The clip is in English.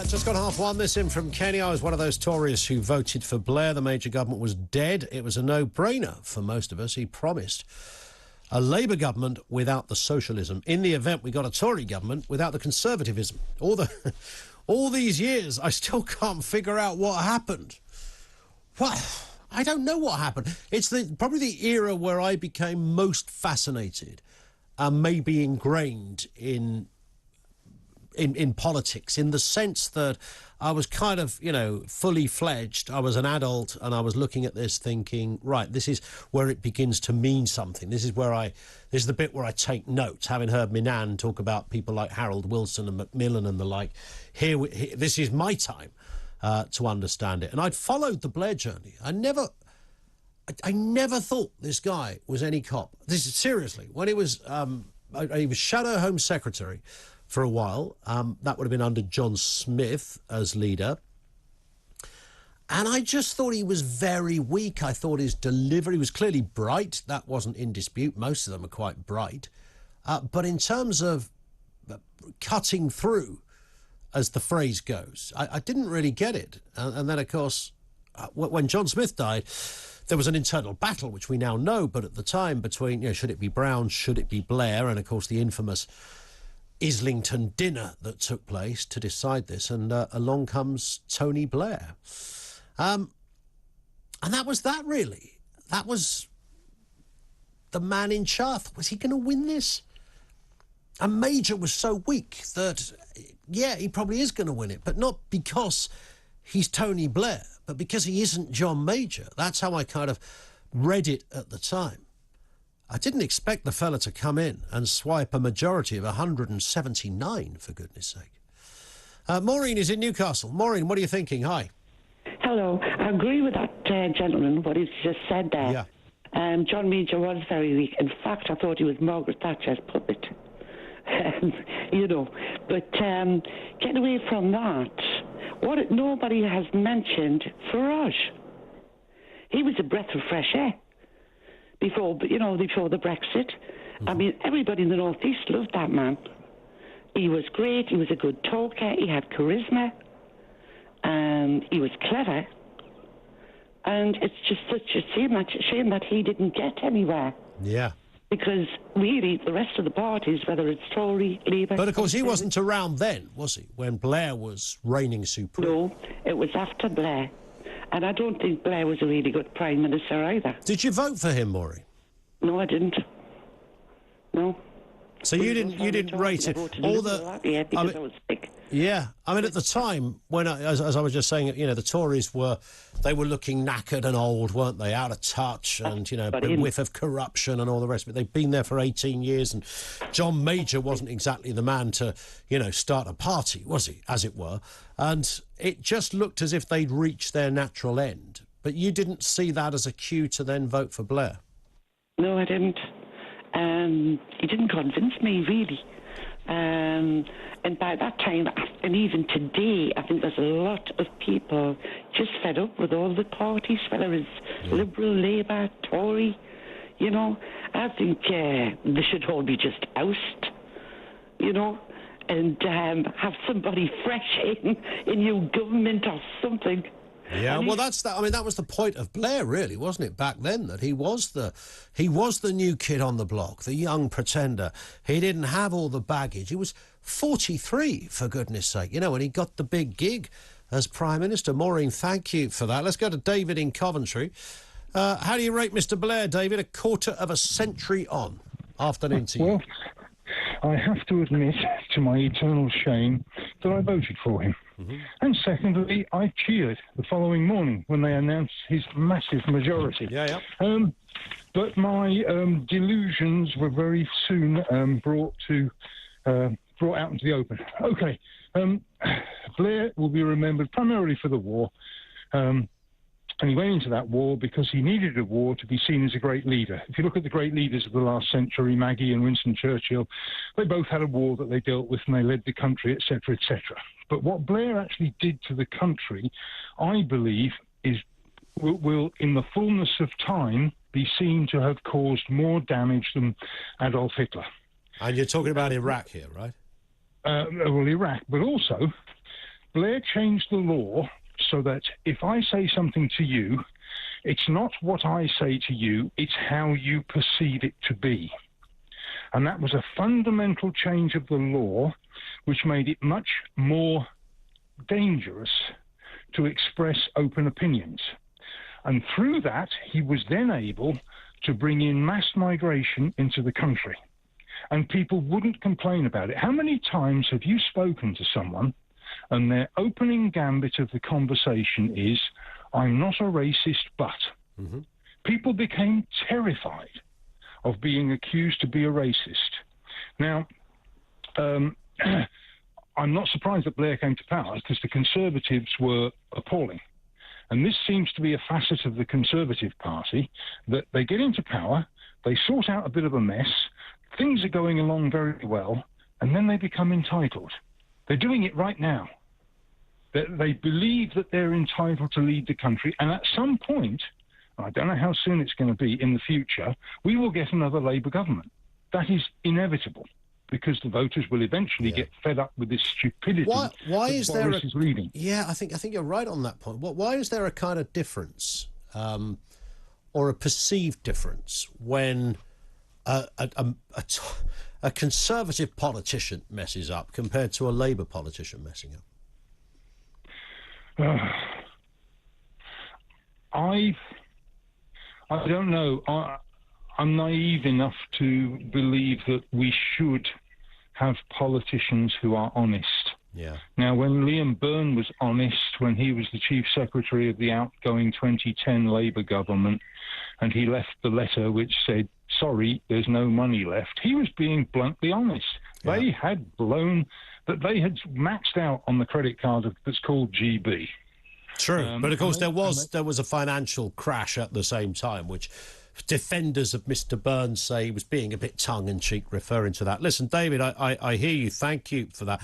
Just got 1:30. This in from Kenny. I was one of those Tories who voted for Blair. The major government was dead. It was a no-brainer for most of us. He promised a Labour government without the socialism. In the event, we got a Tory government without the conservatism. All these years, I still can't figure out what happened. What? I don't know what happened. It's probably the era where I became most fascinated and maybe ingrained in politics, in the sense that I was kind of, fully fledged. I was an adult and I was looking at this thinking, right, this is where it begins to mean something. This is the bit where I take notes, having heard Minan talk about people like Harold Wilson and Macmillan and the like. This is my time to understand it. And I'd followed the Blair journey. I never thought this guy was any cop. This is seriously, when he was Shadow Home Secretary for a while. That would have been under John Smith as leader. And I just thought he was very weak. I thought his delivery was clearly bright. That wasn't in dispute. Most of them are quite bright. But in terms of cutting through, as the phrase goes, I didn't really get it. And then, of course, when John Smith died, there was an internal battle, which we now know, but at the time between, should it be Brown, should it be Blair, and, of course, the infamous Islington dinner that took place to decide this, and along comes Tony Blair. And that was that, really. That was the man in charge. Was he going to win this? And Major was so weak that, yeah, he probably is going to win it, but not because he's Tony Blair, but because he isn't John Major. That's how I kind of read it at the time. I didn't expect the fella to come in and swipe a majority of 179, for goodness sake. Maureen is in Newcastle. Maureen, what are you thinking? Hi. Hello. I agree with that gentleman, what he's just said there. Yeah. John Major was very weak. In fact, I thought he was Margaret Thatcher's puppet. But get away from that. Nobody has mentioned Farage. He was a breath of fresh air before the Brexit. Mm-hmm. I mean, everybody in the North East loved that man. He was great. He was a good talker. He had charisma. He was clever. And it's just such a shame that he didn't get anywhere. Yeah. Because really, the rest of the parties, whether it's Tory, Labour... But, of course, he wasn't around then, was he, when Blair was reigning supreme? No, it was after Blair. And I don't think Blair was a really good Prime Minister either. Did you vote for him, Maureen? No, I didn't. No. So you didn't rate it? I was sick. Yeah, I mean, at the time, when as I was just saying, the Tories were looking knackered and old, weren't they? Out of touch, and a whiff of corruption and all the rest of it. They've been there for 18 years, and John Major wasn't exactly the man to, start a party, was he? As it were, and it just looked as if they'd reached their natural end. But you didn't see that as a cue to then vote for Blair? No, I didn't. He didn't convince me, really. And by that time, and even today, I think there's a lot of people just fed up with all the parties, whether it's Liberal, Labour, Tory, I think they should all be just ousted, and have somebody fresh in new government or something. Yeah, well, that was the point of Blair, really, wasn't it, back then, that he was the new kid on the block, the young pretender. He didn't have all the baggage. He was 43, for goodness sake, when he got the big gig as Prime Minister. Maureen, thank you for that. Let's go to David in Coventry. How do you rate Mr. Blair, David, a quarter of a century on? Afternoon to you. Well, I have to admit, to my eternal shame, that I voted for him. Mm-hmm. And secondly, I cheered the following morning when they announced his massive majority. Yeah. But my delusions were very soon brought out into the open. Okay, Blair will be remembered primarily for the war. And he went into that war because he needed a war to be seen as a great leader. If you look at the great leaders of the last century, Maggie and Winston Churchill, they both had a war that they dealt with and they led the country, etc., etc. But what Blair actually did to the country, I believe, will in the fullness of time, be seen to have caused more damage than Adolf Hitler. And you're talking about Iraq here, right? Well, Iraq, but also Blair changed the law so that if I say something to you, it's not what I say to you, it's how you perceive it to be. And that was a fundamental change of the law, which made it much more dangerous to express open opinions. And through that, he was then able to bring in mass migration into the country. And people wouldn't complain about it. How many times have you spoken to someone and their opening gambit of the conversation is, I'm not a racist, but... Mm-hmm. People became terrified of being accused to be a racist. Now, I'm not surprised that Blair came to power because the Conservatives were appalling. And this seems to be a facet of the Conservative Party, that they get into power, they sort out a bit of a mess, things are going along very well, and then they become entitled. They're doing it right now. They believe that they're entitled to lead the country, and at some point, I don't know how soon it's going to be in the future, we will get another Labour government. That is inevitable, because the voters will eventually get fed up with this stupidity. Why is there Boris is leading. Yeah, I think you're right on that point. Why is there a kind of difference, or a perceived difference, when a Conservative politician messes up compared to a Labour politician messing up? I don't know. I'm naive enough to believe that we should have politicians who are honest. Yeah. Now, when Liam Byrne was honest, when he was the Chief Secretary of the outgoing 2010 Labour government, and he left the letter which said, sorry, there's no money left, he was being bluntly honest. Yeah. They had maxed out on the credit card that's called GB. True, but of course there was a financial crash at the same time, which defenders of Mr. Burns say he was being a bit tongue-in-cheek referring to that. Listen, David, I hear you. Thank you for that.